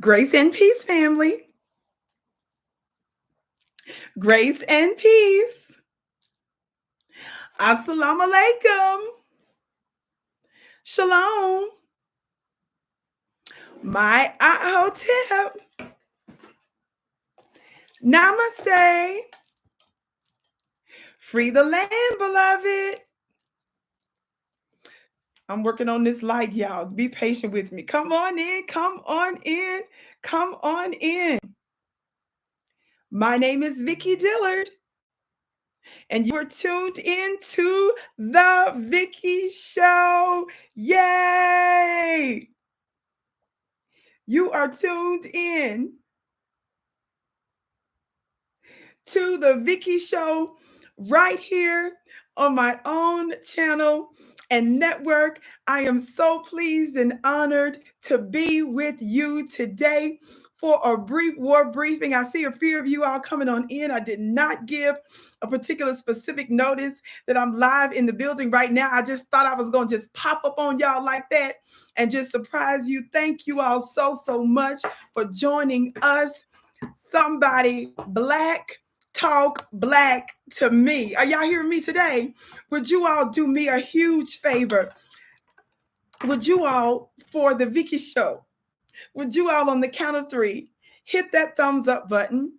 Grace and peace, family. Grace and peace. Assalamu alaikum. Shalom. My hotep. Namaste. Free the land, beloved. I'm working on this light, y'all. Be patient with me. Come on in. Come on in. Come on in. My name is Vicki Dillard, and you are tuned into the Vicki Show. Yay! You are tuned in to the Vicki Show right here on my own channel and network. I am so pleased and honored to be with you today for a brief war briefing. I see a few of you all coming on in. I did not give a particular specific notice that I'm live in the building right now. I just thought I was going to just pop up on y'all like that and just surprise you. Thank you all so much for joining us. Somebody black talk black to me. Are y'all hearing me today? Would you all do me a huge favor? Would you all, for the Vicki Show, would you all on the count of 3 hit that thumbs up button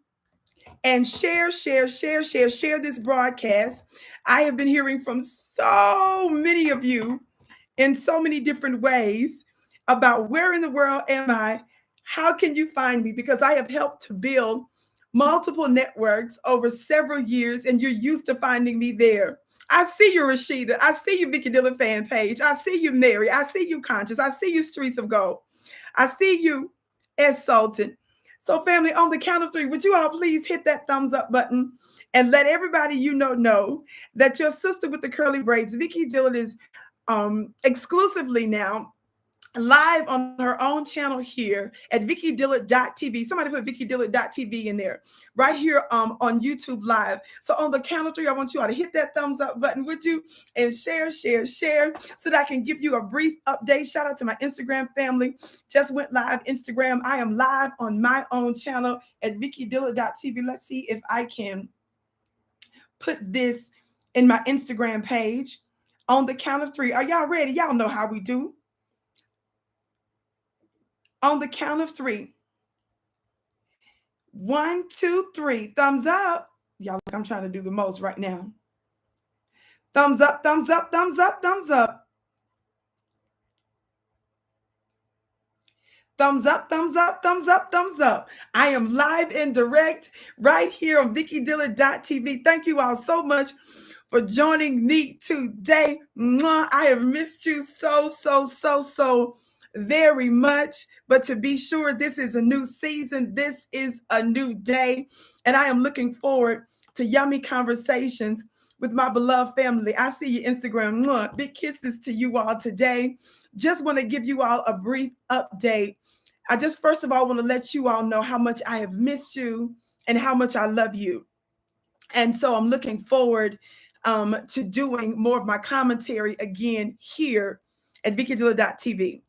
and share this broadcast? I have been hearing from so many of you in so many different ways about where in the world am I? How can you find me? Because I have helped to build multiple networks over several years, and you're used to finding me there. I see you, Rashida. I see you, Vicki Dillard fan page. I see you, Mary. I see you, Conscious. I see you, Streets of Gold. I see you, S. Sultan. So, family, on the count of 3, would you all please hit that thumbs up button and let everybody you know that your sister with the curly braids, Vicki Dillard, is exclusively now live on her own channel here at VickiDillard.tv. Somebody put VickiDillard.tv in there, right here on YouTube Live. So on the count of 3, I want you all to hit that thumbs up button, would you? And share, so that I can give you a brief update. Shout out to my Instagram family. Just went live Instagram. I am live on my own channel at VickiDillard.tv. Let's see if I can put this in my Instagram page. On the count of 3. Are y'all ready? Y'all know how we do. On the count of 3. 1, 2, 3. Thumbs up. Y'all, I'm trying to do the most right now. Thumbs up, thumbs up, thumbs up, thumbs up. Thumbs up, thumbs up, thumbs up, thumbs up. I am live and direct right here on VickiDillard.tv. Thank you all so much for joining me today. I have missed you so very much. But to be sure, this is a new season. This is a new day. And I am looking forward to yummy conversations with my beloved family. I see you, Instagram. Big kisses to you all today. Just want to give you all a brief update. I just first of all want to let you all know how much I have missed you and how much I love you. And so I'm looking forward to doing more of my commentary again here at VickiDillard.tv.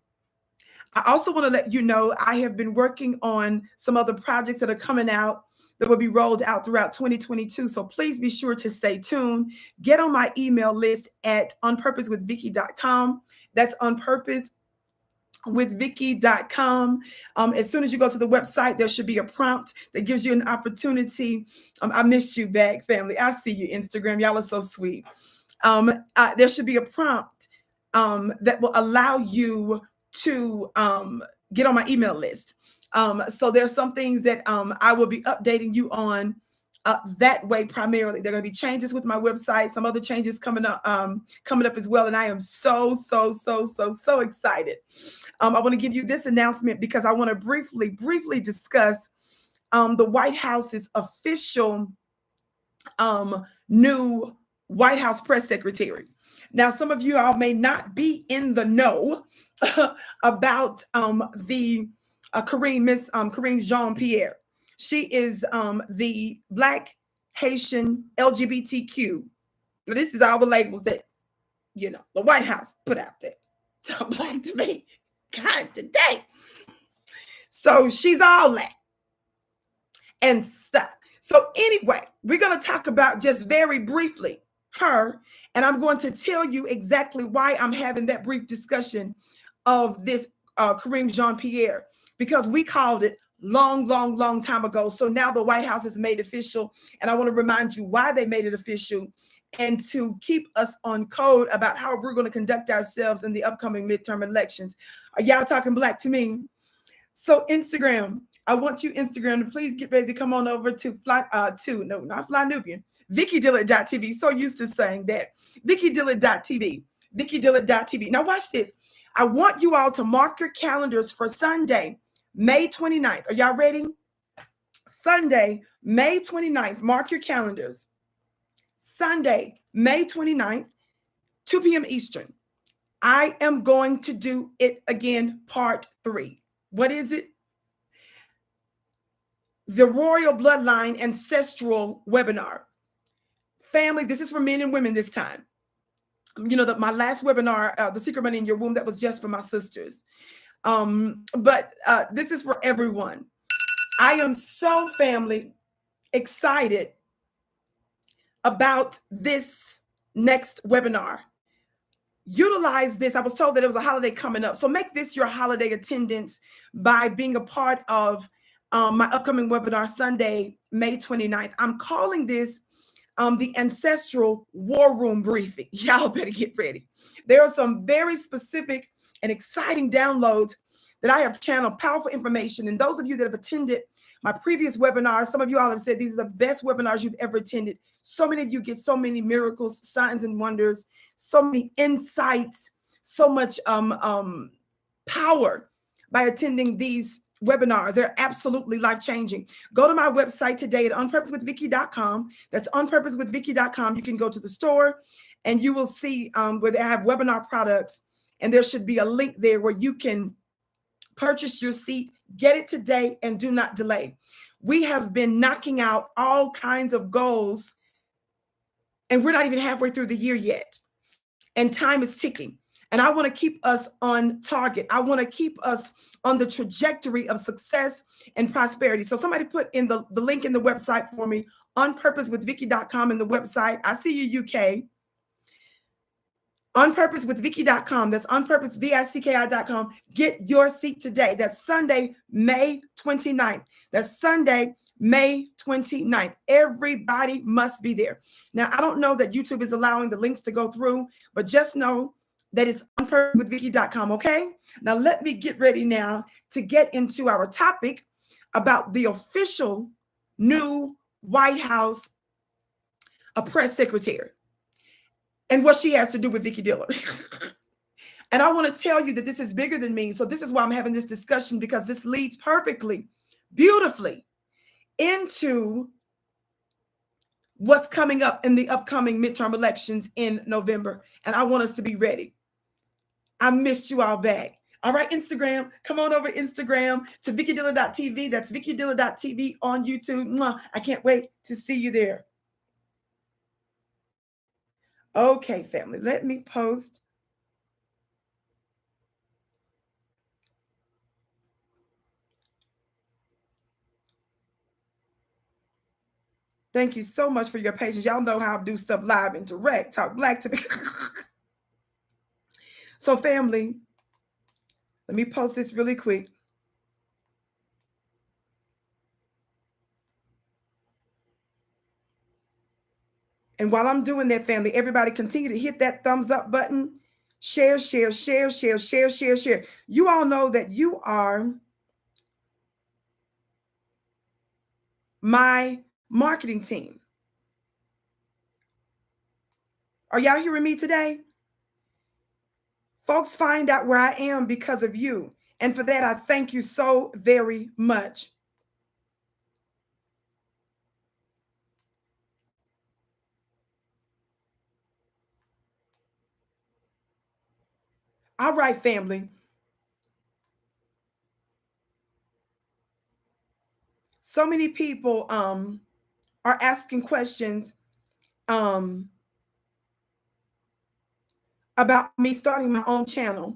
I also want to let you know I have been working on some other projects that are coming out that will be rolled out throughout 2022. So please be sure to stay tuned. Get on my email list at onpurposewithvicki.com. That's onpurposewithvicki.com. As soon as you go to the website, there should be a prompt that gives you an opportunity. I missed you back, family. I see you, Instagram. Y'all are so sweet. There should be a prompt that will allow you to get on my email list. So there's some things that I will be updating you on that way primarily. There are going to be changes with my website, some other changes coming up as well. And I am so excited. I want to give you this announcement because I want to briefly discuss the White House's official new White House press secretary. Now, some of you all may not be in the know about the Miss Karine Jean-Pierre. She is the Black Haitian LGBTQ. Now, this is all the labels that, the White House put out there. So black to me. God, today. So she's all that and stuff. So anyway, we're going to talk about just very briefly her, and I'm going to tell you exactly why I'm having that brief discussion of this Kareem Jean-Pierre, because we called it long time ago. So now the White House has made it official, and I want to remind you why they made it official and to keep us on code about how we're going to conduct ourselves in the upcoming midterm elections. Are y'all talking black to me? So Instagram, I want you Instagram to please get ready to come on over to not Flynubian, VickiDillard.tv. So used to saying that. VickiDillard.tv, VickiDillard.tv. Now watch this. I want you all to mark your calendars for Sunday, May 29th. Are y'all ready? Sunday, May 29th. Mark your calendars. Sunday, May 29th, 2 p.m. Eastern. I am going to do it again, part 3. What is it? The Royal Bloodline Ancestral Webinar. Family, this is for men and women this time. You know, that my last webinar, The Secret Money in Your Womb, that was just for my sisters. But this is for everyone. I am so, family, excited about this next webinar. Utilize this. I was told that it was a holiday coming up. So make this your holiday attendance by being a part of my upcoming webinar Sunday, May 29th. I'm calling this the Ancestral War Room Briefing. Y'all better get ready. There are some very specific and exciting downloads that I have channeled, powerful information. And those of you that have attended my previous webinars, some of you all have said these are the best webinars you've ever attended. So many of you get so many miracles, signs and wonders, so many insights, so much power by attending these webinars. They're absolutely life-changing. Go to my website today at onpurposewithvicki.com. That's onpurposewithvicki.com. You can go to the store and you will see where they have webinar products, and there should be a link there where you can purchase your seat. Get it today and do not delay. We have been knocking out all kinds of goals, and we're not even halfway through the year yet. And time is ticking. And I want to keep us on target. I want to keep us on the trajectory of success and prosperity. So somebody put in the link in the website for me, onpurposewithvicki.com in the website. I see you, UK. onpurposewithvicki.com. That's onpurposevicki.com. Get your seat today. That's Sunday, May 29th. That's Sunday, May 29th. Everybody must be there. Now, I don't know that YouTube is allowing the links to go through, but just know that it's onpurposewithvicki.com, okay? Now, let me get ready now to get into our topic about the official new White House press secretary and what she has to do with Vicki Dillard. And I want to tell you that this is bigger than me. So this is why I'm having this discussion, because this leads perfectly, beautifully into what's coming up in the upcoming midterm elections in November. And I want us to be ready. I missed you all back. All right, Instagram, come on over Instagram to VickiDillard.tv. That's VickiDillard.tv on YouTube. Mwah. I can't wait to see you there. Okay, family, let me post. Thank you so much for your patience. Y'all know how I do stuff live and direct. Talk black to me. So, family, let me post this really quick. And while I'm doing that, family, everybody continue to hit that thumbs up button. Share, share, share, share, share, share, share. You all know that you are my marketing team. Are y'all hearing me today? Folks find out where I am because of you. And for that, I thank you so very much. All right, family. So many people are asking questions about me starting my own channel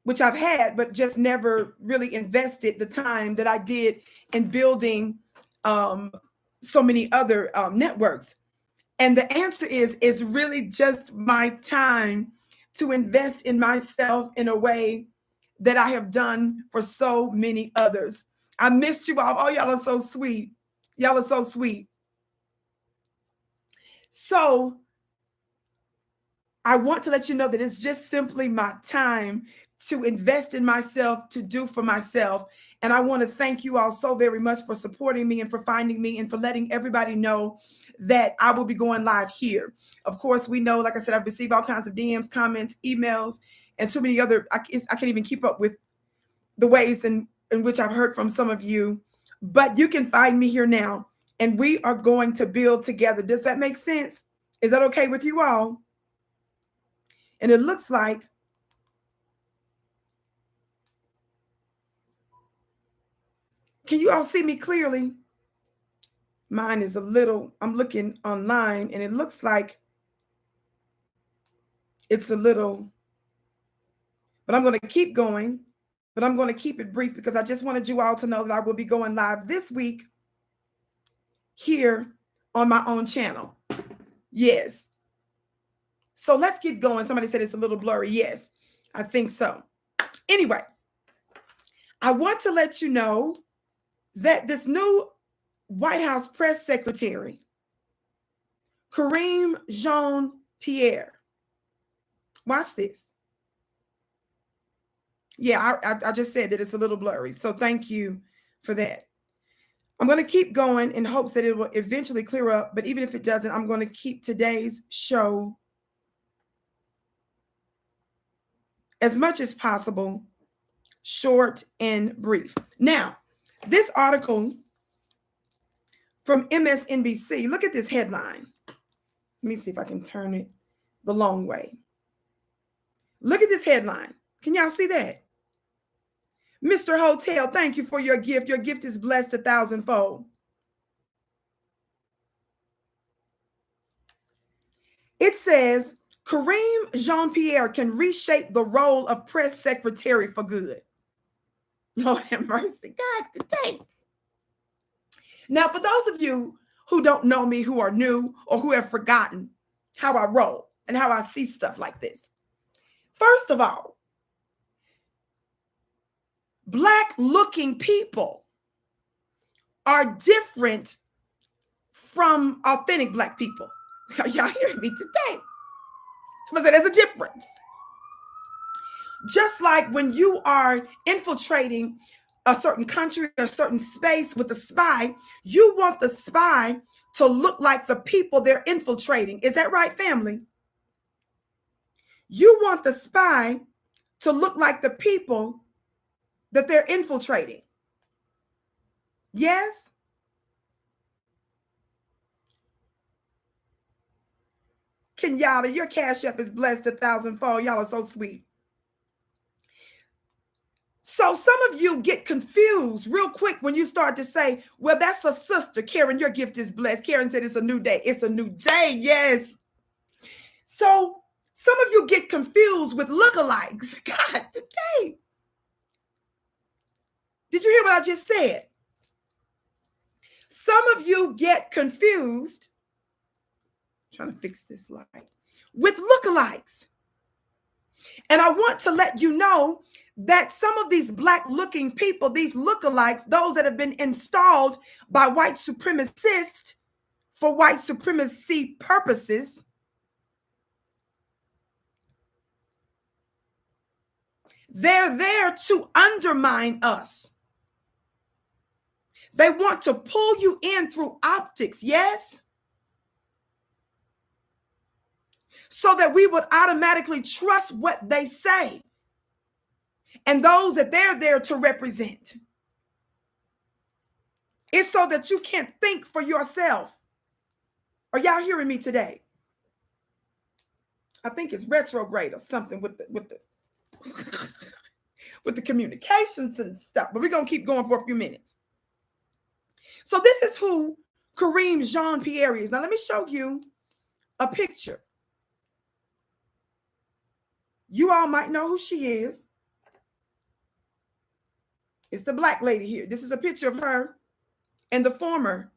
which I've had, but just never really invested the time that I did in building so many other networks. And the answer is really just my time to invest in myself in a way that I have done for so many others. I missed you all. Oh, y'all are so sweet. Y'all are so sweet. So I want to let you know that it's just simply my time to invest in myself, to do for myself. And I want to thank you all so very much for supporting me and for finding me and for letting everybody know that I will be going live here. Of course, we know, like I said, I've received all kinds of DMs, comments, emails, and too many other, I can't even keep up with the ways in which I've heard from some of you. But you can find me here now, and we are going to build together. Does that make sense? Is that okay with you all? And it looks like can you all see me clearly? Mine is a little, I'm looking online and it looks like it's a little, but I'm going to keep going, but I'm going to keep it brief because I just wanted you all to know that I will be going live this week here on my own channel. Yes. So let's keep going. Somebody said it's a little blurry. Yes, I think so. Anyway, I want to let you know that this new White House press secretary, Karine Jean-Pierre, watch this. Yeah, I just said that it's a little blurry. So thank you for that. I'm going to keep going in hopes that it will eventually clear up. But even if it doesn't, I'm going to keep today's show as much as possible short and brief. Now, this article from MSNBC, look at this headline. Let me see if I can turn it the long way. Look at this headline. Can y'all see that? Mr. Hotel, thank you for your gift. Your gift is blessed 1,000-fold. It says, Karine Jean-Pierre can reshape the role of press secretary for good. Lord have mercy, God, today. Now, for those of you who don't know me, who are new, or who have forgotten how I roll and how I see stuff like this. First of all, Black-looking people are different from authentic Black people. Y'all hearing me today? Somebody said there's a difference. Just like when you are infiltrating a certain country or a certain space with a spy, you want the spy to look like the people they're infiltrating. Is that right, family? You want the spy to look like the people that they're infiltrating. Yes? Kenyatta, your cash app is blessed 1,000-fold. Y'all are so sweet. So some of you get confused real quick when you start to say, well, that's a sister. Karen, your gift is blessed. Karen said it's a new day. It's a new day. Yes. So some of you get confused with lookalikes. God, today. Did you hear what I just said? Some of you get confused. I'm trying to fix this light. With lookalikes. And I want to let you know that some of these Black-looking people, these lookalikes, those that have been installed by white supremacists for white supremacy purposes, they're there to undermine us. They want to pull you in through optics, yes? So that we would automatically trust what they say and those that they're there to represent. It's so that you can't think for yourself. Are y'all hearing me today? I think it's retrograde or something with the with the communications and stuff. But we're going to keep going for a few minutes. So this is who Karine Jean-Pierre is. Now let me show you a picture. You all might know who she is. It's the black lady here. This is a picture of her and the former,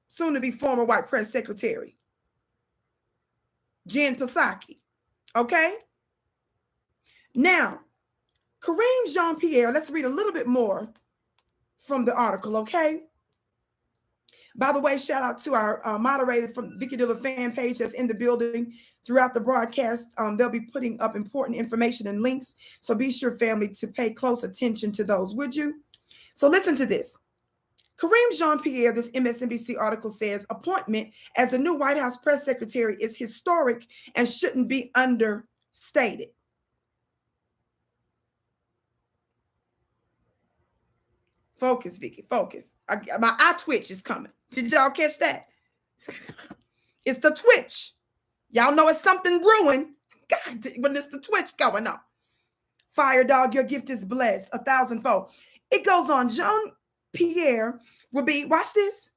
soon to be former white press secretary, Jen Psaki. Okay? Now, Kareem Jean-Pierre, let's read a little bit more from the article, okay? By the way, shout out to our moderator from Vicki Dillard fan page that's in the building throughout the broadcast. They'll be putting up important information and links. So be sure, family, to pay close attention to those, would you? So listen to this. Kareem Jean-Pierre, this MSNBC article says, appointment as the new White House press secretary is historic and shouldn't be understated. Focus, Vicki, focus. My eye twitch is coming. Did y'all catch that? It's the twitch. Y'all know it's something brewing. God, when it's the twitch going on. Fire dog, your gift is blessed 1,000-fold. It goes on. Jean-Pierre will be, watch this,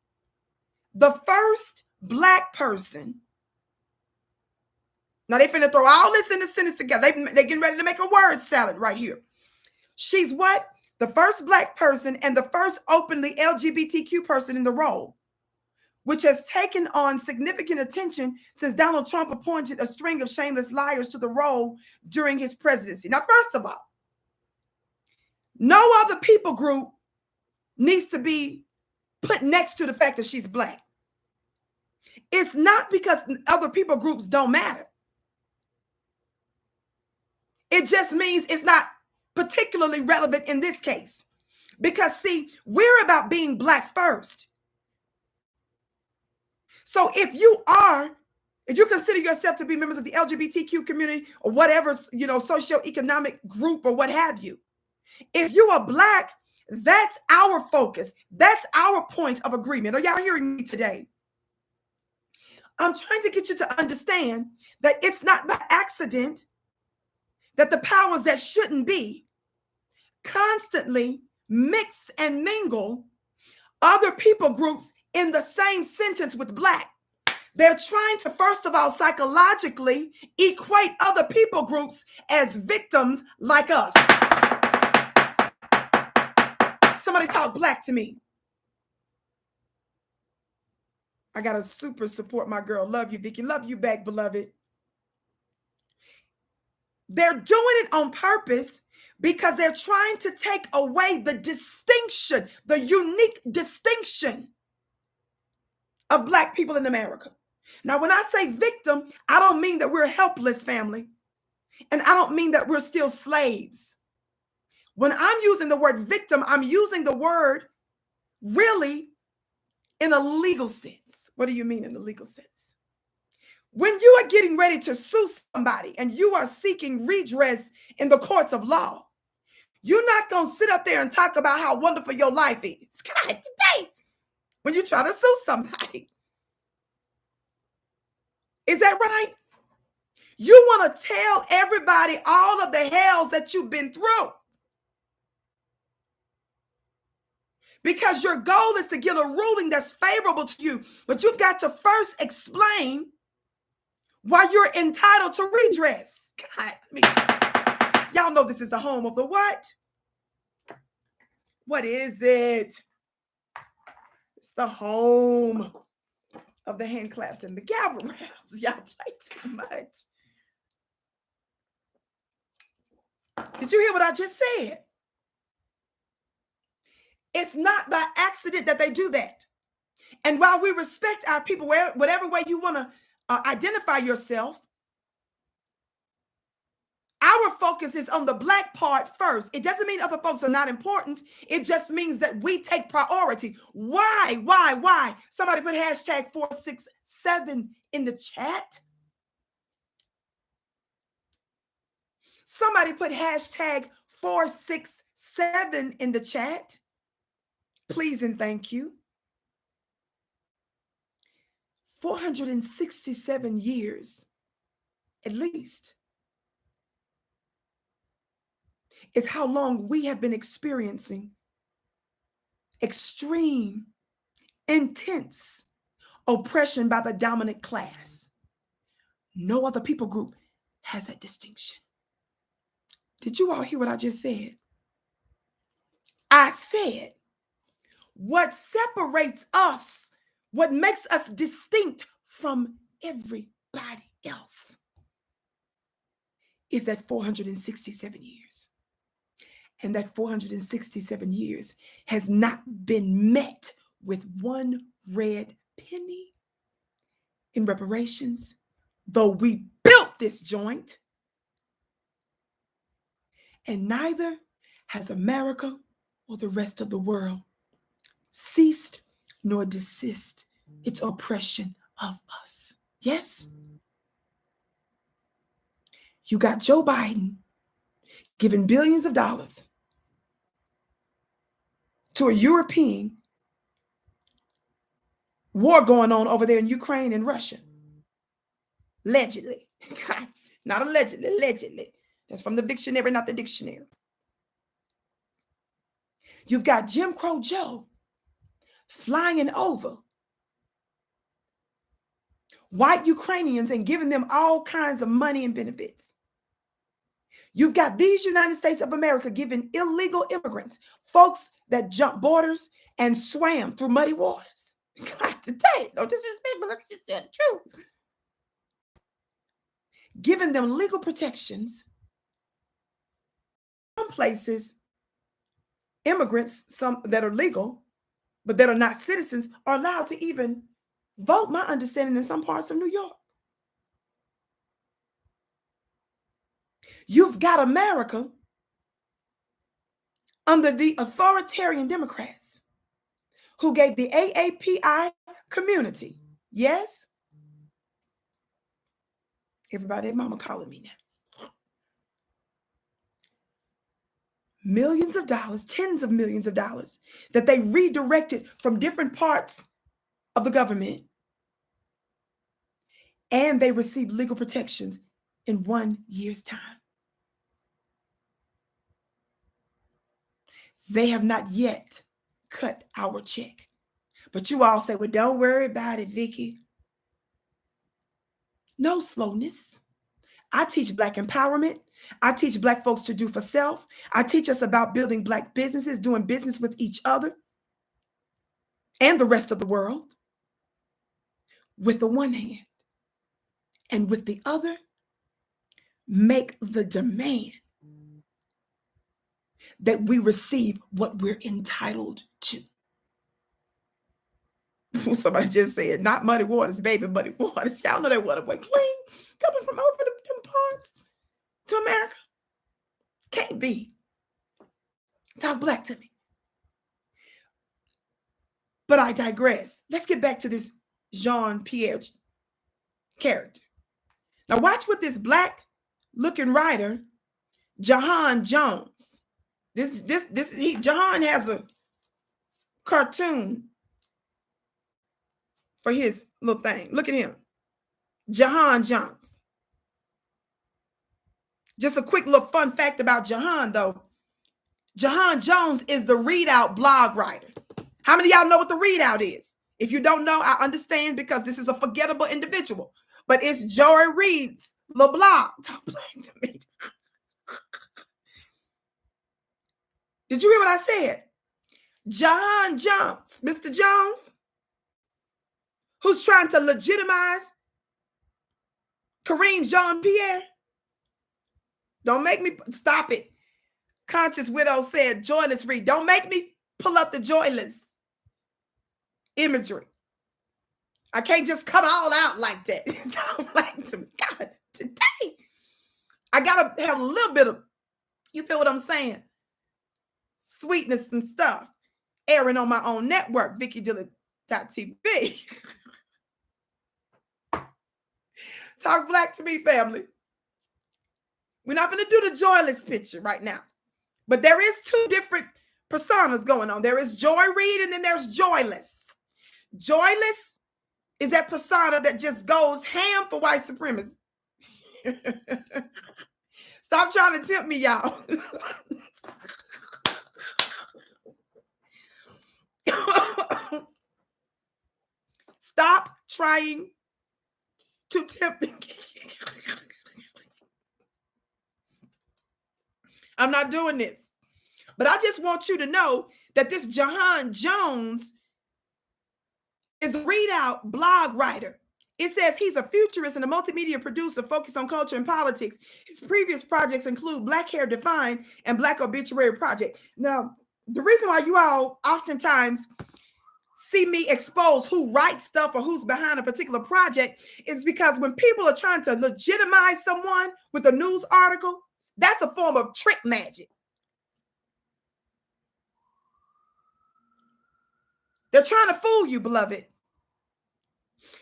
the first black person. Now they finna throw all this in the sentence together. They getting ready to make a word salad right here. She's what? The first black person and the first openly LGBTQ person in the role, which has taken on significant attention since Donald Trump appointed a string of shameless liars to the role during his presidency. Now, first of all, no other people group needs to be put next to the fact that she's black. It's not because other people groups don't matter. It just means it's not particularly relevant in this case. Because, see, we're about being black first. So if you consider yourself to be members of the LGBTQ community or whatever, socioeconomic group or what have you, if you are black, that's our focus. That's our point of agreement. Are y'all hearing me today? I'm trying to get you to understand that it's not by accident that the powers that shouldn't be constantly mix and mingle other people groups in the same sentence with black. They're trying to, first of all, psychologically equate other people groups as victims like us. Somebody talk black to me. I got to super support my girl. Love you, Vicki. Love you back, beloved. They're doing it on purpose because they're trying to take away the distinction, the unique distinction of black people in America. Now, when I say victim, I don't mean that we're helpless, family. And I don't mean that we're still slaves. When I'm using the word victim, I'm using the word really in a legal sense. What do you mean in a legal sense? When you are getting ready to sue somebody and you are seeking redress in the courts of law, you're not going to sit up there and talk about how wonderful your life is. God, today, when you try to sue somebody. Is that right? You want to tell everybody all of the hells that you've been through. Because your goal is to get a ruling that's favorable to you. But you've got to first explain why you're entitled to redress. God, y'all know this is the home of the what? What is it? It's the home of the hand claps and the gavel raps. Y'all play too much. Did you hear what I just said? It's not by accident that they do that. And while we respect our people, whatever way you want to identify yourself, our focus is on the black part first. It doesn't mean other folks are not important. It just means that we take priority. Why? Somebody put hashtag 467 in the chat. Somebody put hashtag 467 in the chat. Please and thank you. 467 years, at least, is how long we have been experiencing extreme, intense oppression by the dominant class. No other people group has that distinction. Did you all hear what I just said? I said, what separates us, what makes us distinct from everybody else is that 467 years. And that 467 years has not been met with one red penny in reparations, though we built this joint. And neither has America or the rest of the world ceased nor desist its oppression of us. Yes? You got Joe Biden giving billions of dollars to a European war going on over there in Ukraine and Russia. Allegedly. Not allegedly, allegedly. That's from the dictionary, not the dictionary. You've got Jim Crow Joe flying over white Ukrainians and giving them all kinds of money and benefits. You've got these United States of America giving illegal immigrants, folks that jumped borders and swam through muddy waters. God, today, no disrespect, but let's just tell the truth. Giving them legal protections. Some places, immigrants, some that are legal, but that are not citizens, are allowed to even vote, my understanding, in some parts of New York. You've got America under the authoritarian Democrats who gave the AAPI community, yes? Everybody and mama calling me now. Millions of dollars, tens of millions of dollars that they redirected from different parts of the government. And they received legal protections in 1 year's time. They have not yet cut our check. But you all say, well, don't worry about it, Vicki. No slowness. I teach Black empowerment. I teach Black folks to do for self. I teach us about building Black businesses, doing business with each other and the rest of the world with the one hand. And with the other, make the demand that we receive what we're entitled to. Somebody just said, not muddy waters, baby, muddy waters. Y'all know that water went clean coming from over them parts to America. Can't be. Talk Black to me. But I digress. Let's get back to this Jean-Pierre character. Now watch what this Black looking writer, Jahan Jones. Jahan has a cartoon for his little thing. Look at him. Jahan Jones. Just a quick little fun fact about Jahan, though. Jahan Jones is the Readout blog writer. How many of y'all know what the Readout is? If you don't know, I understand, because this is a forgettable individual. But it's Joy Reid's little blog. Don't blame to me. Did you hear what I said? Jahan Jones, Mr. Jones, who's trying to legitimize Kareem Jean-Pierre. Don't make me stop it. Conscious Widow said, joyless Reed. Don't make me pull up the joyless imagery. I can't just come all out like that. Don't like to God today. I gotta have a little bit of, you feel what I'm saying? Sweetness and stuff. Airing on my own network, Vicki Dillard.tv. Talk Black to me, family. We're not going to do the joyless picture right now. But there is two different personas going on. There is Joy Reid and then there's Joyless. Joyless is that persona that just goes ham for white supremacy. Stop trying to tempt me, y'all. Stop trying to tempt me. I'm not doing this. But I just want you to know that this Jahan Jones is a readout blog writer. It says he's a futurist and a multimedia producer focused on culture and politics. His previous projects include Black Hair Defined and Black Obituary Project. Now, the reason why you all oftentimes see me expose who writes stuff or who's behind a particular project is because when people are trying to legitimize someone with a news article, that's a form of trick magic. They're trying to fool you, beloved.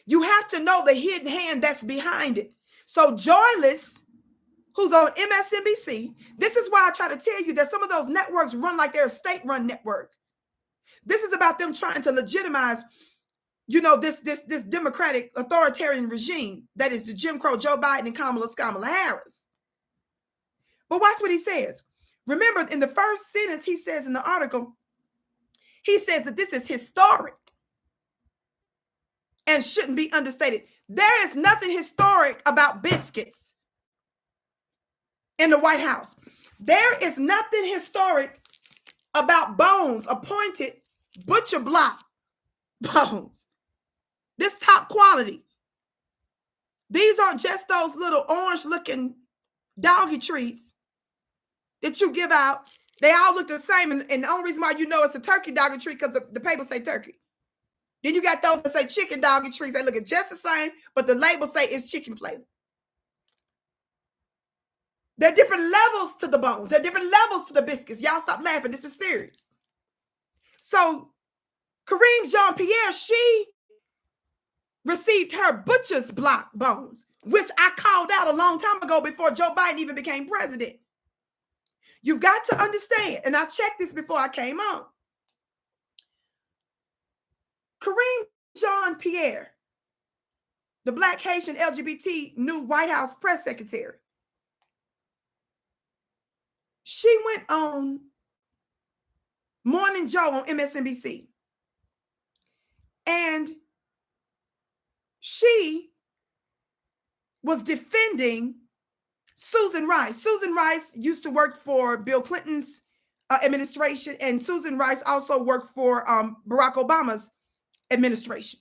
You have to know the hidden hand that's behind it. So Joyless, who's on MSNBC, this is why I try to tell you that some of those networks run like they're a state-run network. This is about them trying to legitimize, you know, this democratic authoritarian regime that is the Jim Crow Joe Biden and Kamala Harris. But watch what he says. Remember, in the first sentence he says in the article, he says that this is historic and shouldn't be understated. There is nothing historic about biscuits in the White House. There is nothing historic about bones, appointed butcher block bones. This top quality. These aren't just those little orange looking doggy trees that you give out. They all look the same. And the only reason why you know it's a turkey doggy tree because the papers say turkey. Then you got those that say chicken doggy trees. They look just the same, but the label say it's chicken flavor. There are different levels to the bones. There are different levels to the biscuits. Y'all stop laughing. This is serious. So Kareem Jean-Pierre, she received her butcher's block bones, which I called out a long time ago before Joe Biden even became president. You've got to understand, and I checked this before I came on. Kareem Jean-Pierre, the Black Haitian LGBT new White House press secretary, she went on Morning Joe on MSNBC. And she was defending Susan Rice. Susan Rice used to work for Bill Clinton's administration, and Susan Rice also worked for Barack Obama's administration,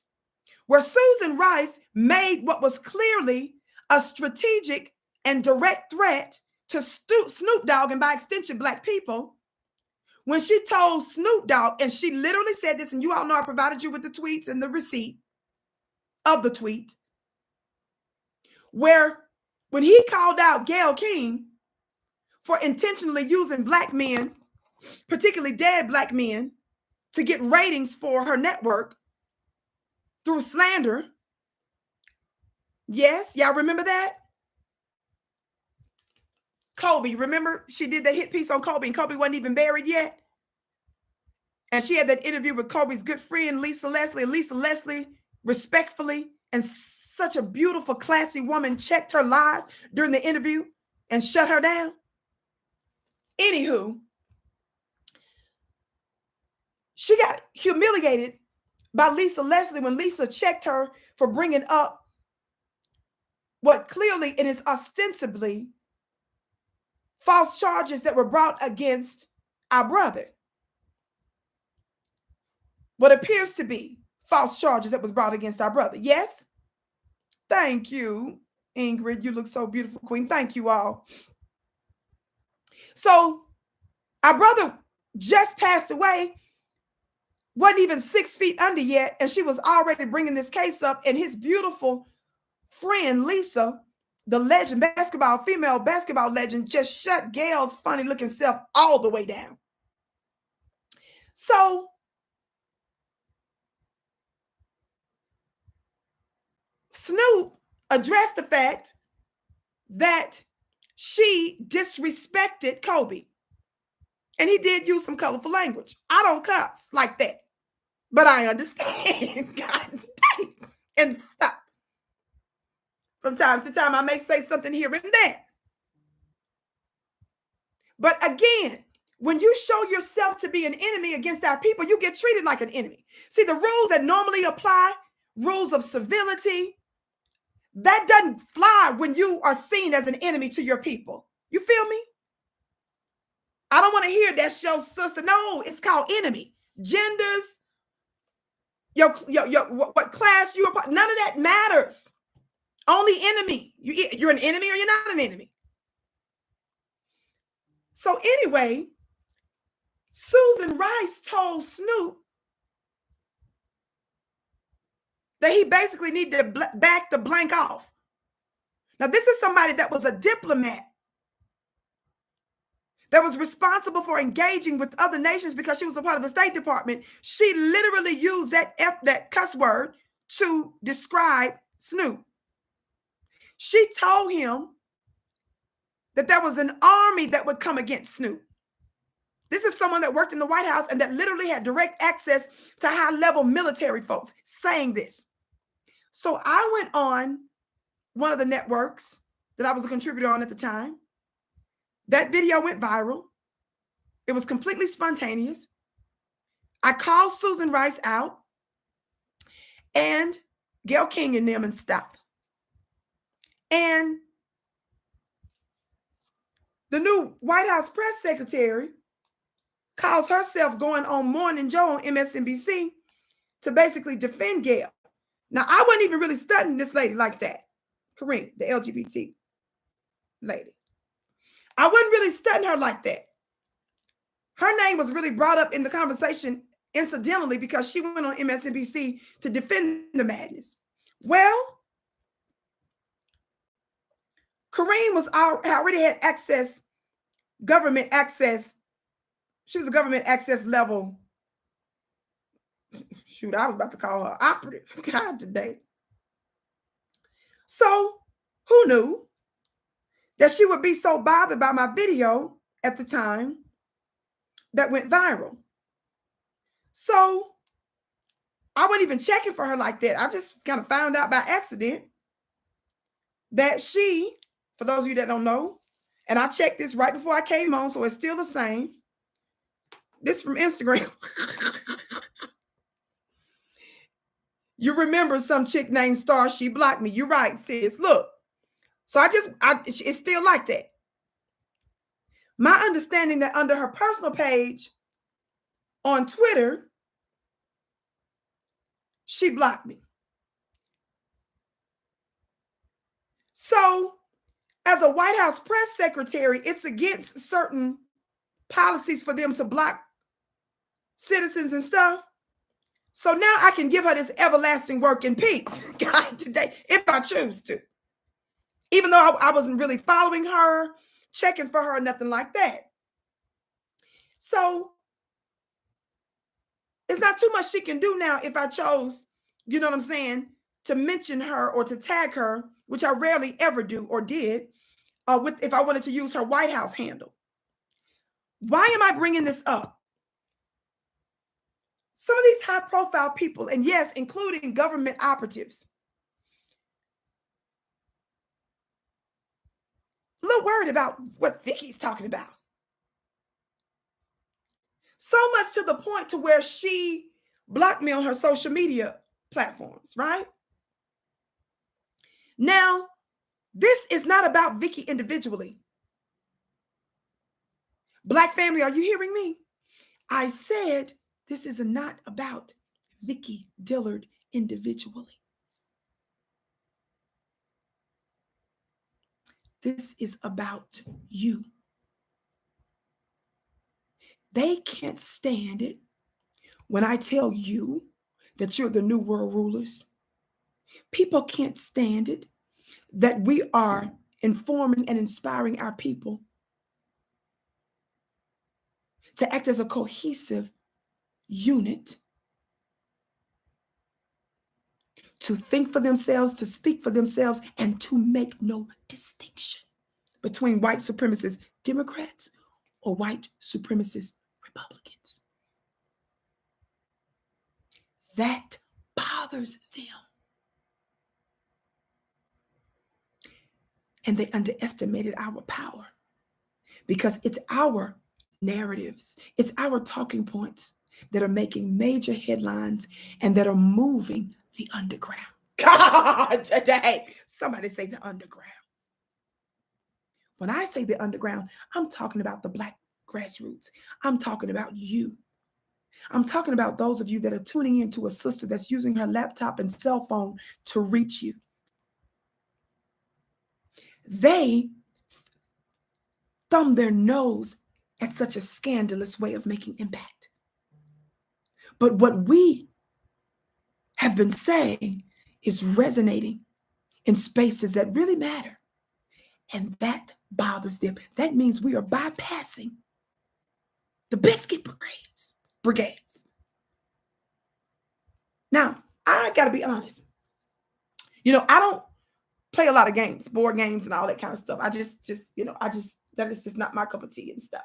where Susan Rice made what was clearly a strategic and direct threat to Snoop Dogg and by extension Black people when she told Snoop Dogg, and she literally said this, and you all know I provided you with the tweets and the receipt of the tweet, where when he called out Gayle King for intentionally using Black men, particularly dead Black men, to get ratings for her network through slander. Yes, y'all remember that? Kobe, remember she did that hit piece on Kobe and Kobe wasn't even buried yet? And she had that interview with Kobe's good friend, Lisa Leslie. And Lisa Leslie, respectfully, and such a beautiful, classy woman, checked her live during the interview and shut her down. Anywho, she got humiliated by Lisa Leslie when Lisa checked her for bringing up what clearly and is ostensibly false charges that were brought against our brother. What appears to be false charges that was brought against our brother. Yes? Thank you, Ingrid. You look so beautiful, Queen. Thank you all. So our brother just passed away, wasn't even 6 feet under yet, and she was already bringing this case up, and his beautiful friend, Lisa, the legend, female basketball legend, just shut Gayle's funny-looking self all the way down. So Snoop addressed the fact that she disrespected Kobe. And he did use some colorful language. I don't cuss like that, but I understand. God dang. And stop. From time to time, I may say something here and there. But again, when you show yourself to be an enemy against our people, you get treated like an enemy. See, the rules that normally apply, rules of civility, that doesn't fly when you are seen as an enemy to your people. You feel me? I don't want to hear that's your sister. No, it's called enemy. Genders, what class you're part, none of that matters. Only enemy. You're an enemy or you're not an enemy. So anyway, Susan Rice told Snoop that he basically needed to back the blank off. Now, this is somebody that was a diplomat that was responsible for engaging with other nations because she was a part of the State Department. She literally used that cuss word to describe Snoop. She told him that there was an army that would come against Snoop. This is someone that worked in the White House and that literally had direct access to high-level military folks saying this. So I went on one of the networks that I was a contributor on at the time. That video went viral. It was completely spontaneous. I called Susan Rice out and Gayle King and them and stuff. And the new White House press secretary calls herself going on Morning Joe on MSNBC to basically defend Gayle. Now, I wasn't even really studying this lady like that. Kareem, the LGBT lady. I wasn't really studying her like that. Her name was really brought up in the conversation incidentally because she went on MSNBC to defend the madness. Well, Kareem already had access, government access. She was a government access level. Shoot, I was about to call her operative. God, today. So, who knew that she would be so bothered by my video at the time that went viral? So, I wasn't even checking for her like that. I just kind of found out by accident that she, for those of you that don't know, and I checked this right before I came on, so it's still the same. This from Instagram. You remember some chick named Star, she blocked me. You're right, sis. Look. So it's still like that. My understanding that under her personal page on Twitter, she blocked me. So as a White House press secretary, it's against certain policies for them to block citizens and stuff. So now I can give her this everlasting work in peace, God, today, if I choose to. Even though I wasn't really following her, checking for her, nothing like that. So it's not too much she can do now if I chose, you know what I'm saying, to mention her or to tag her, which I rarely ever do or did, if I wanted to use her White House handle. Why am I bringing this up? Some of these high-profile people, and yes, including government operatives, a little worried about what Vicki's talking about. So much to the point to where she blocked me on her social media platforms, right? Now, this is not about Vicki individually. Black family, are you hearing me? I said this is not about Vicki Dillard individually. This is about you. They can't stand it when I tell you that you're the new world rulers. People can't stand it that we are informing and inspiring our people to act as a cohesive unit, to think for themselves, to speak for themselves, and to make no distinction between white supremacist Democrats or white supremacist Republicans. That bothers them. And they underestimated our power because it's our narratives, it's our talking points that are making major headlines and that are moving the underground. God, today, somebody say the underground. When I say the underground, I'm talking about the Black grassroots. I'm talking about you. I'm talking about those of you that are tuning in to a sister that's using her laptop and cell phone to reach you. They thumb their nose at such a scandalous way of making impact. But what we have been saying is resonating in spaces that really matter. And that bothers them. That means we are bypassing the biscuit brigades. Now, I got to be honest. I don't play a lot of games, board games and all that kind of stuff. that is just not my cup of tea and stuff.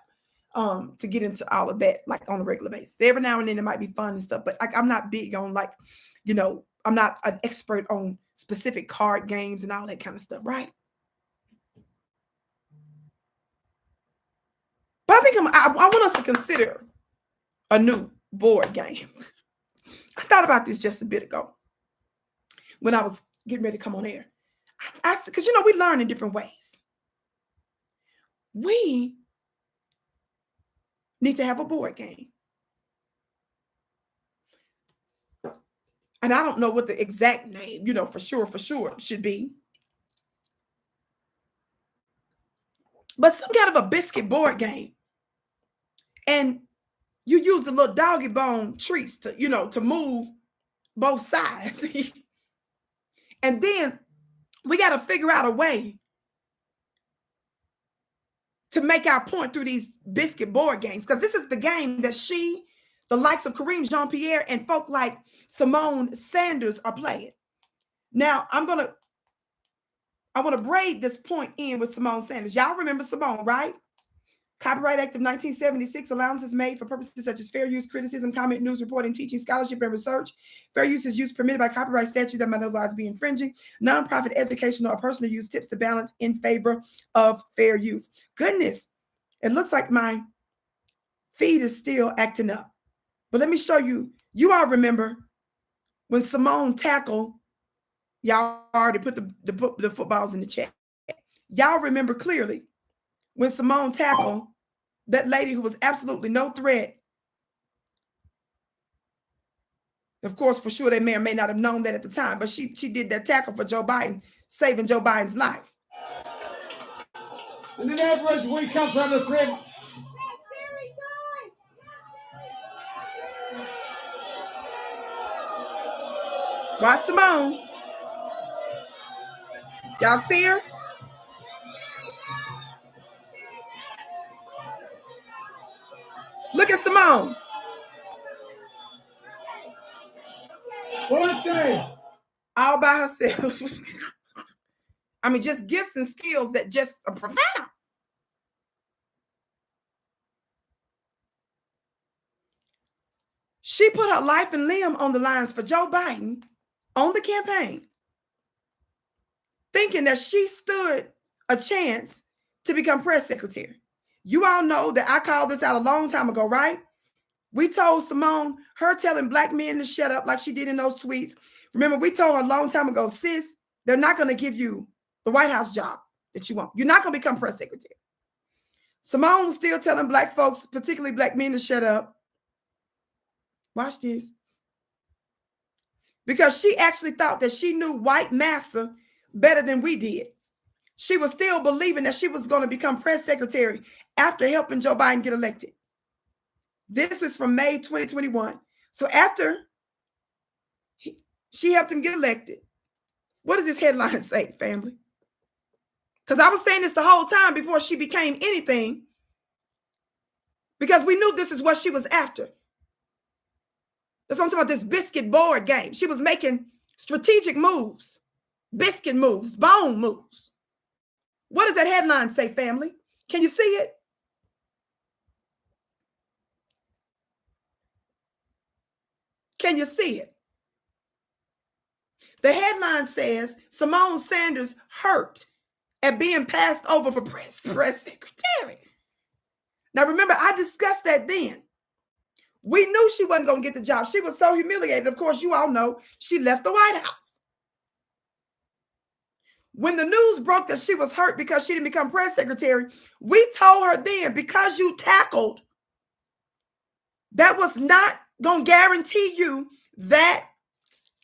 To get into all of that, like on a regular basis. Every now and then it might be fun and stuff, but I'm not big on I'm not an expert on specific card games and all that kind of stuff, right? But I think I want us to consider a new board game. I thought about this just a bit ago when I was getting ready to come on air. Because we learn in different ways. We need to have a board game. And I don't know what the exact name, for sure should be. But some kind of a biscuit board game. And you use the little doggy bone treats to move both sides. And then we got to figure out a way to make our point through these biscuit board games. Because this is the game that the likes of Kareem Jean-Pierre and folk like Simone Sanders are playing. Now, I want to braid this point in with Simone Sanders. Y'all remember Simone, right? Copyright Act of 1976, allowances made for purposes such as fair use, criticism, comment, news, reporting, teaching, scholarship, and research. Fair use is use permitted by copyright statute that might otherwise be infringing. Nonprofit, educational, or personal use tips the balance in favor of fair use. Goodness, it looks like my feed is still acting up. But let me show you. You all remember when Simone tackled, y'all already put the footballs in the chat. Y'all remember clearly when Simone tackled that lady who was absolutely no threat. Of course, for sure, they may or may not have known that at the time, but she did that tackle for Joe Biden, saving Joe Biden's life. And then afterwards, when he comes from the crib, watch Simone. Y'all see her? Look at Simone. What I say? All by herself. I mean, just gifts and skills that just are profound. She put her life and limb on the lines for Joe Biden on the campaign, thinking that she stood a chance to become press secretary. You all know that I called this out a long time ago, right? We told Simone, her telling black men to shut up like she did in those tweets. Remember, we told her a long time ago, sis, they're not going to give you the White House job that you want. You're not going to become press secretary. Simone was still telling black folks, particularly black men, to shut up. Watch this. Because she actually thought that she knew white massa better than we did. She was still believing that she was going to become press secretary after helping Joe Biden get elected. This is from May 2021. So after she helped him get elected, what does this headline say, family? Because I was saying this the whole time before she became anything, because we knew this is what she was after. That's what I'm talking about, this biscuit board game. She was making strategic moves, biscuit moves, bone moves. What does that headline say, family? Can you see it? Can you see it? The headline says, Simone Sanders hurt at being passed over for press secretary. Now, remember, I discussed that then. We knew she wasn't going to get the job. She was so humiliated. Of course, you all know she left the White House. When the news broke that she was hurt because she didn't become press secretary, we told her then, because you tackled, that was not going to guarantee you that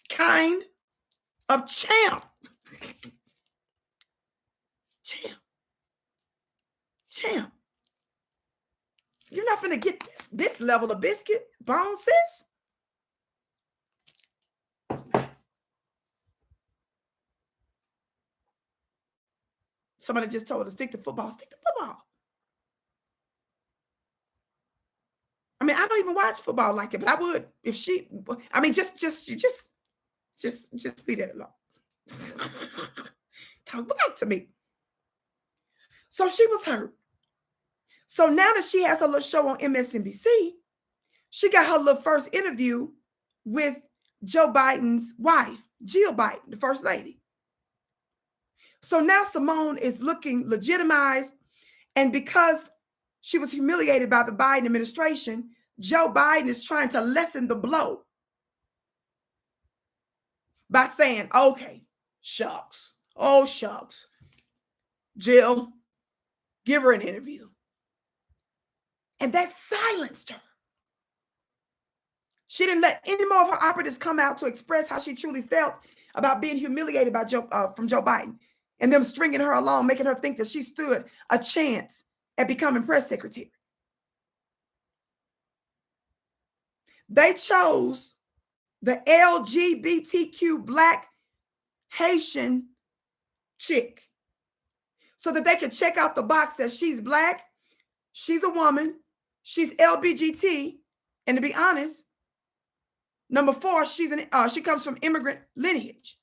kind of champ. Champ. You're not going to get this level of biscuit, bone, sis. Somebody just told her to stick to football. Stick to football. I mean, I don't even watch football like that, but I would if she. I mean, just leave that alone. Talk back to me. So she was hurt. So now that she has a little show on MSNBC, she got her little first interview with Joe Biden's wife, Jill Biden, the first lady. So now Simone is looking legitimized, and because she was humiliated by the Biden administration, Joe Biden is trying to lessen the blow by saying, okay, shucks. Oh, shucks. Jill, give her an interview. And that silenced her. She didn't let any more of her operatives come out to express how she truly felt about being humiliated by from Joe Biden and them stringing her along, making her think that she stood a chance at becoming press secretary. They chose the LGBTQ Black Haitian chick so that they could check out the box that she's Black, she's a woman, she's LBGT, and to be honest, number 4, she comes from immigrant lineage.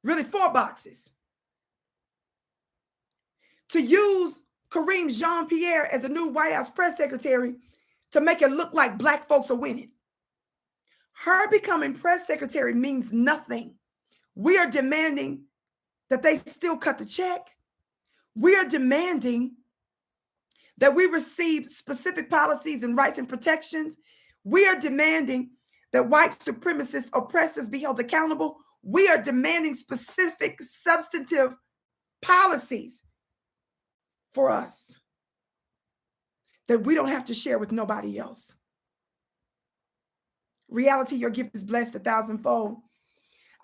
Really 4 boxes. To use Kareem Jean-Pierre as a new White House press secretary to make it look like Black folks are winning. Her becoming press secretary means nothing. We are demanding that they still cut the check. We are demanding that we receive specific policies and rights and protections. We are demanding that white supremacist oppressors be held accountable. We are demanding specific substantive policies for us that we don't have to share with nobody else. Reality, your gift is blessed 1,000-fold.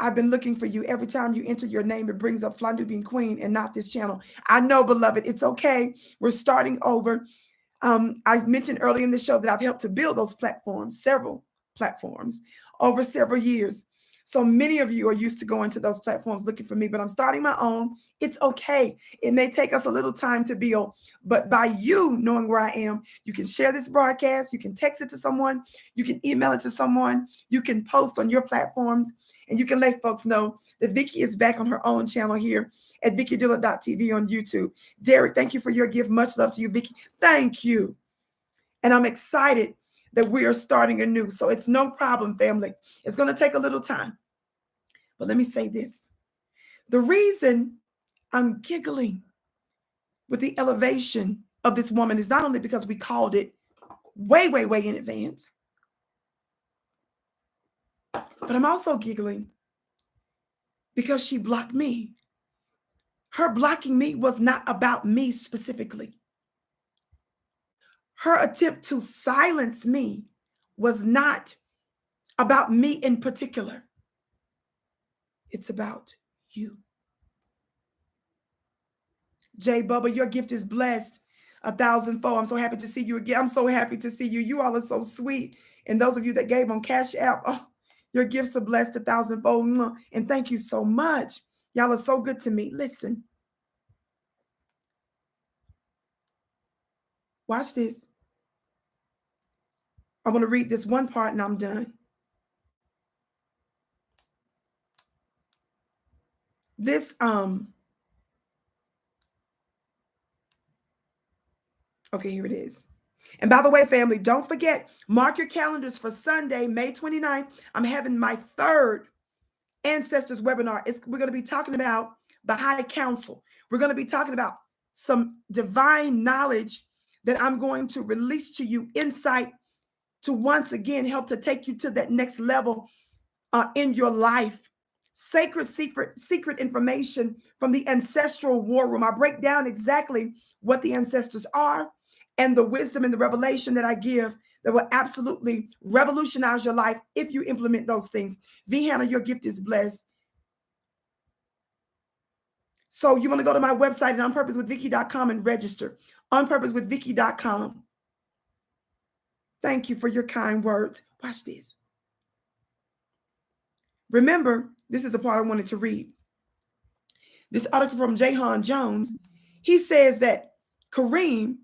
I've been looking for you. Every time you enter your name, it brings up FlynubianQueen and not this channel. I know, beloved, it's okay. We're starting over. I mentioned earlier in the show that I've helped to build those platforms, several platforms, over several years. So many of you are used to going to those platforms looking for me, but I'm starting my own. It's okay. It may take us a little time to build, but by you knowing where I am, you can share this broadcast, you can text it to someone, you can email it to someone, you can post on your platforms, and you can let folks know that Vicki is back on her own channel here at VickiDillard.tv on YouTube. Derek, thank you for your gift. Much love to you, Vicki. Thank you. And I'm excited that we are starting anew. So it's no problem, family. It's going to take a little time. But let me say this. The reason I'm giggling with the elevation of this woman is not only because we called it way, way, way in advance, but I'm also giggling because she blocked me. Her blocking me was not about me specifically. Her attempt to silence me was not about me in particular. It's about you. Jay Bubba, your gift is blessed 1,000-fold. I'm so happy to see you again. I'm so happy to see you. You all are so sweet. And those of you that gave on Cash App, oh, your gifts are blessed 1,000-fold. And thank you so much. Y'all are so good to me. Listen. Watch this. I want to read this one part and I'm done. This, okay, here it is. And by the way, family, don't forget, mark your calendars for Sunday, May 29th. I'm having my 3rd Ancestors webinar. We're going to be talking about the High Council. We're going to be talking about some divine knowledge that I'm going to release to you, insight to once again help to take you to that next level in your life sacred secret information from the ancestral war room. I break down exactly what the ancestors are and the wisdom and the revelation that I give that will absolutely revolutionize your life if you implement those things. V. Hannah, your gift is blessed. So you want to go to my website at onpurposewithvicki.com and register. onpurposewithvicki.com. Thank you for your kind words. Watch this. Remember, this is the part I wanted to read. This article from Jahan Jones. He says that Kareem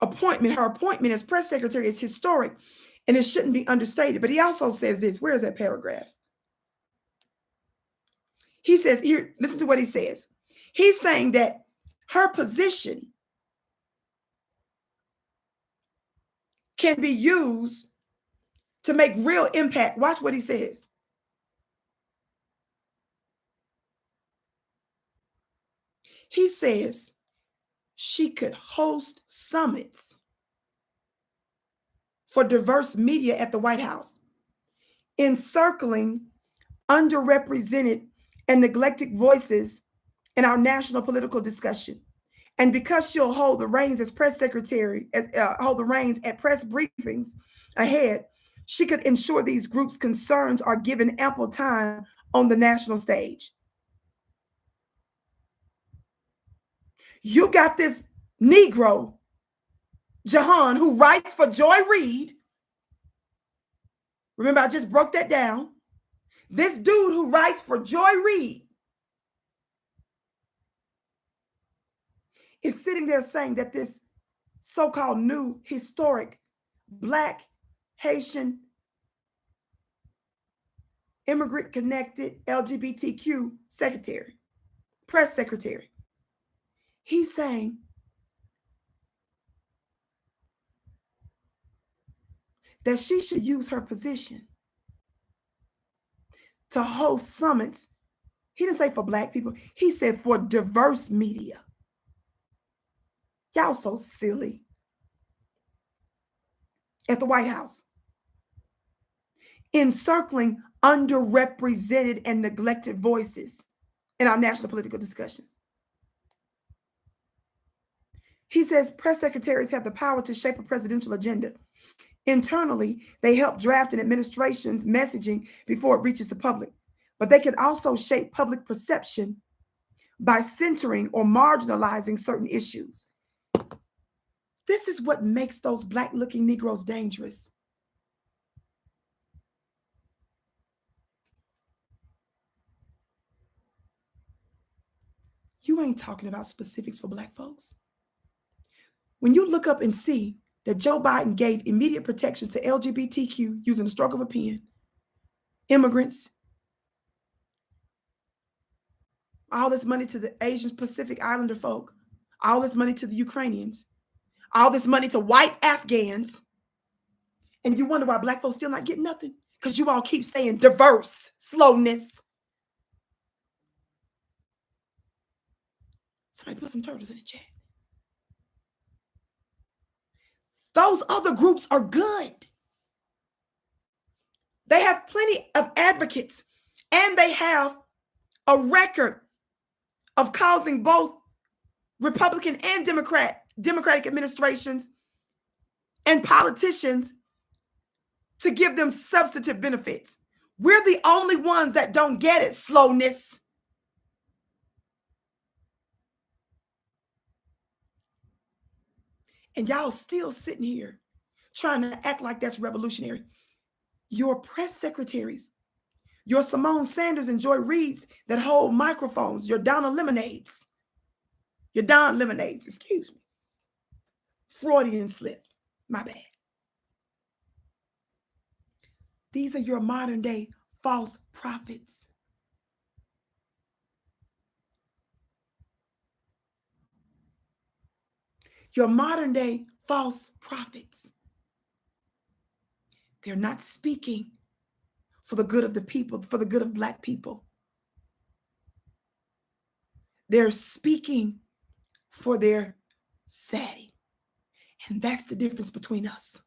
her appointment as press secretary is historic and it shouldn't be understated. But he also says this. Where is that paragraph? He says here, listen to what he says. He's saying that her position can be used to make real impact. Watch what he says. He says she could host summits for diverse media at the White House, encircling underrepresented and neglected voices in our national political discussion. And because she'll hold the reins as press secretary, hold the reins at press briefings ahead, she could ensure these groups' concerns are given ample time on the national stage. You got this Negro, Jahan, who writes for Joy Reid. Remember, I just broke that down. This dude who writes for Joy Reid is sitting there saying that this so-called new historic Black Haitian immigrant connected LGBTQ secretary, press secretary, he's saying that she should use her position to host summits. He didn't say for Black people. He said for diverse media. Y'all so silly. At the White House. Encircling underrepresented and neglected voices in our national political discussions. He says press secretaries have the power to shape a presidential agenda. Internally, they help draft an administration's messaging before it reaches the public. But they can also shape public perception by centering or marginalizing certain issues. This is what makes those Black-looking Negroes dangerous. You ain't talking about specifics for Black folks. When you look up and see that Joe Biden gave immediate protections to LGBTQ using the stroke of a pen, immigrants, all this money to the Asian Pacific Islander folk, all this money to the Ukrainians, all this money to white Afghans, and you wonder why Black folks still not getting nothing? Because you all keep saying diverse, slowness. Somebody put some turtles in the chat. Those other groups are good. They have plenty of advocates, and they have a record of causing both Republican and Democratic administrations and politicians to give them substantive benefits. We're the only ones that don't get it, slowness. And y'all still sitting here trying to act like that's revolutionary. Your press secretaries, your Simone Sanders and Joy Reids that hold microphones, your Donna Lemonades, excuse me. Freudian slip, my bad. These are your modern day false prophets. Your modern day false prophets. They're not speaking for the good of the people, for the good of Black people. They're speaking for their zaddy. And that's the difference between us.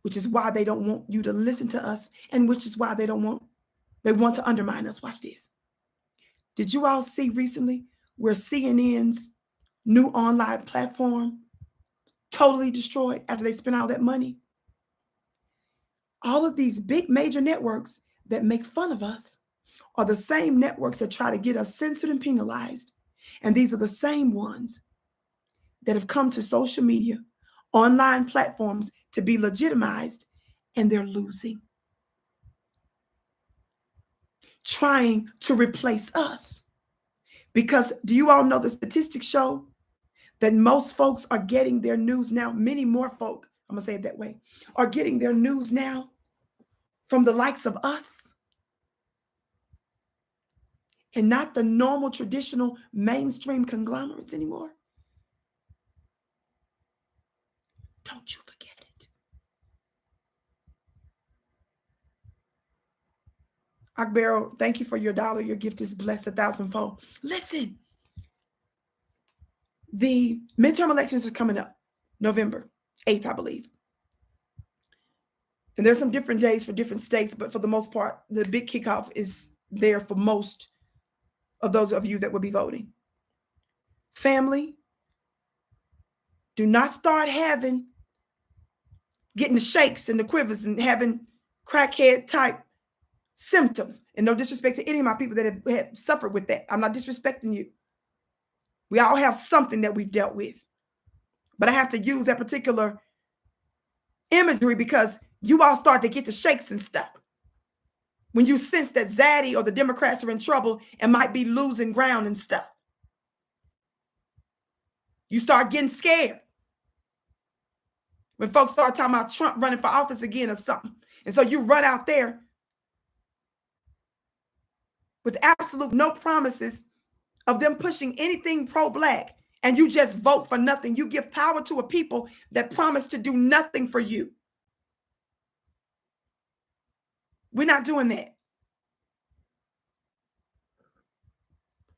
which is why they don't want you to listen to us, and which is why they want to undermine us. Watch this. Did you all see recently where CNN's new online platform totally destroyed after they spent all that money? All of these big major networks that make fun of us are the same networks that try to get us censored and penalized. And these are the same ones that have come to social media, online platforms to be legitimized, and they're losing. Trying to replace us. Because do you all know the statistics show that most folks are getting their news now, many more folk, I'm gonna say it that way, are getting their news now from the likes of us and not the normal traditional mainstream conglomerates anymore? Don't you forget it. Akbaro, thank you for your $1. Your gift is blessed 1,000-fold. Listen, the midterm elections are coming up, November 8th, I believe. And there's some different days for different states, but for the most part, the big kickoff is there for most of those of you that will be voting. Family, do not start getting the shakes and the quivers and having crackhead type symptoms. And no disrespect to any of my people that have suffered with that. I'm not disrespecting you. We all have something that we've dealt with. But I have to use that particular imagery because you all start to get the shakes and stuff. When you sense that Zaddy or the Democrats are in trouble and might be losing ground and stuff. You start getting scared. When folks start talking about Trump running for office again or something. And so you run out there with absolute no promises of them pushing anything pro-Black, and you just vote for nothing. You give power to a people that promise to do nothing for you. We're not doing that.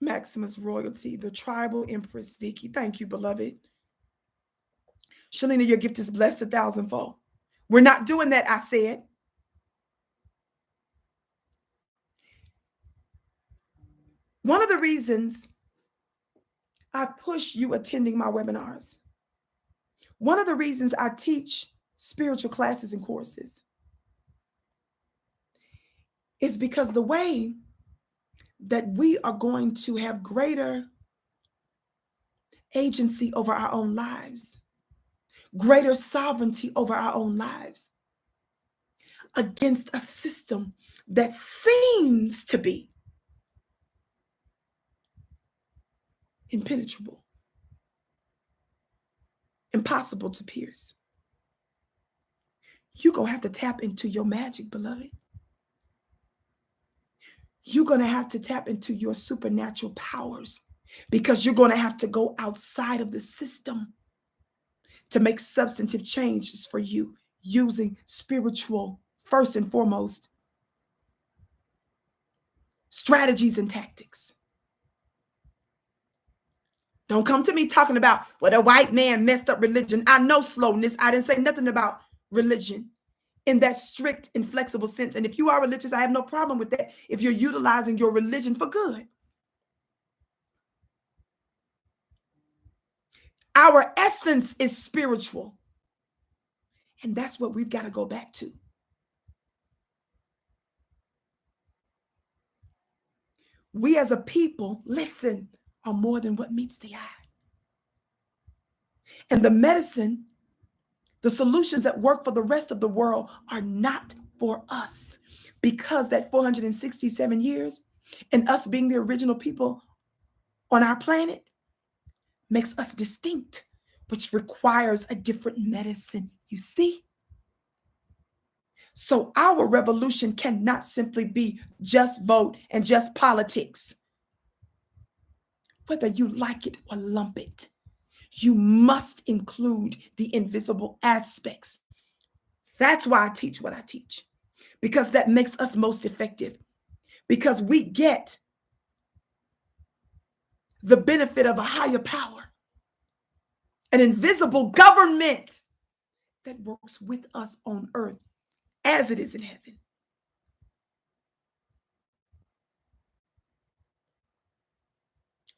Maximus Royalty, the tribal empress, Vicki. Thank you, beloved. Shalina, your gift is blessed 1,000-fold. We're not doing that, I said. One of the reasons I push you attending my webinars, one of the reasons I teach spiritual classes and courses is because the way that we are going to have greater agency over our own lives, greater sovereignty over our own lives against a system that seems to be impenetrable, impossible to pierce. You're going to have to tap into your magic, beloved. You're going to have to tap into your supernatural powers because you're going to have to go outside of the system to make substantive changes for you using spiritual, first and foremost, strategies and tactics. Don't come to me talking about, well, the white man messed up religion. I know slowness. I didn't say nothing about religion in that strict, inflexible sense. And if you are religious, I have no problem with that if you're utilizing your religion for good. Our essence is spiritual. And that's what we've got to go back to. We as a people, listen, are more than what meets the eye. And the medicine, the solutions that work for the rest of the world are not for us, because that 467 years and us being the original people on our planet makes us distinct, which requires a different medicine, you see? So our revolution cannot simply be just vote and just politics. Whether you like it or lump it, you must include the invisible aspects. That's why I teach what I teach, because that makes us most effective, because we get the benefit of a higher power, an invisible government that works with us on earth as it is in heaven.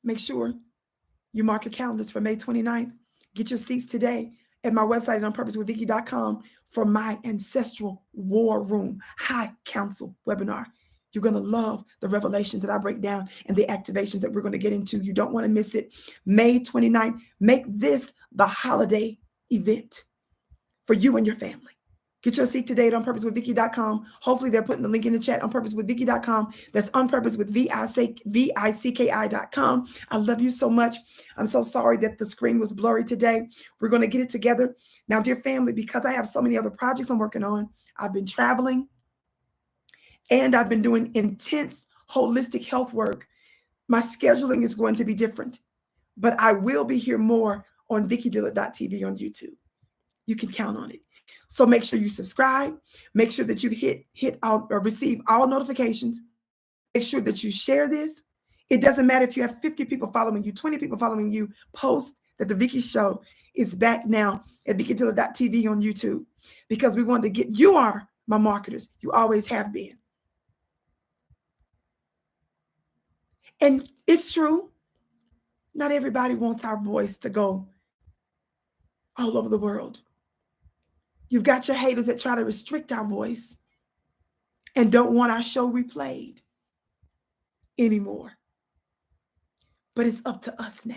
Make sure you mark your calendars for May 29th. Get your seats today at my website at onpurposewithvicki.com for my ancestral war room high council webinar. You're going to love the revelations that I break down and the activations that we're going to get into. You don't want to miss it. May 29th. Make this the holiday event for you and your family. Get your seat today at onpurposewithvicki.com. Hopefully they're putting the link in the chat, onpurposewithvicki.com. That's onpurposewithvicki.com. I love you so much. I'm so sorry that the screen was blurry today. We're going to get it together. Now, dear family, because I have so many other projects I'm working on, I've been traveling and I've been doing intense holistic health work. My scheduling is going to be different, but I will be here more on VickiDillard.tv on YouTube. You can count on it. So make sure you subscribe. Make sure that you hit out or receive all notifications. Make sure that you share this. It doesn't matter if you have 50 people following you, 20 people following you. Post that the Vicki Show is back now at VickiDillard.tv on YouTube, because we want to get, you are my marketers. You always have been. And it's true. Not everybody wants our voice to go all over the world. You've got your haters that try to restrict our voice and don't want our show replayed anymore. But it's up to us now.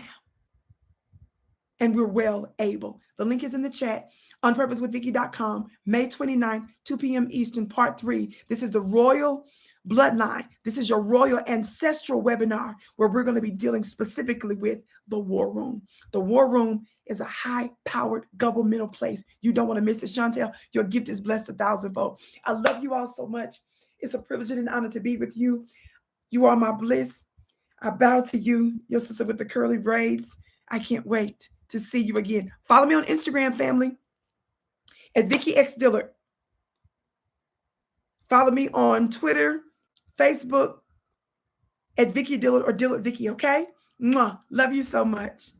And we're well able. The link is in the chat, onpurposewithvicki.com, May 29th, 2 p.m. Eastern, part 3. This is the royal bloodline. This is your royal ancestral webinar where we're going to be dealing specifically with the war room. The war room is a high-powered governmental place. You don't want to miss it, Chantel. Your gift is blessed 1,000-fold. I love you all so much. It's a privilege and an honor to be with you. You are my bliss. I bow to you, your sister with the curly braids. I can't wait to see you again. Follow me on Instagram, family, at Vicki X Dillard. Follow me on Twitter, Facebook, at Vicki Dillard or Dillard Vicki, okay? Mwah. Love you so much.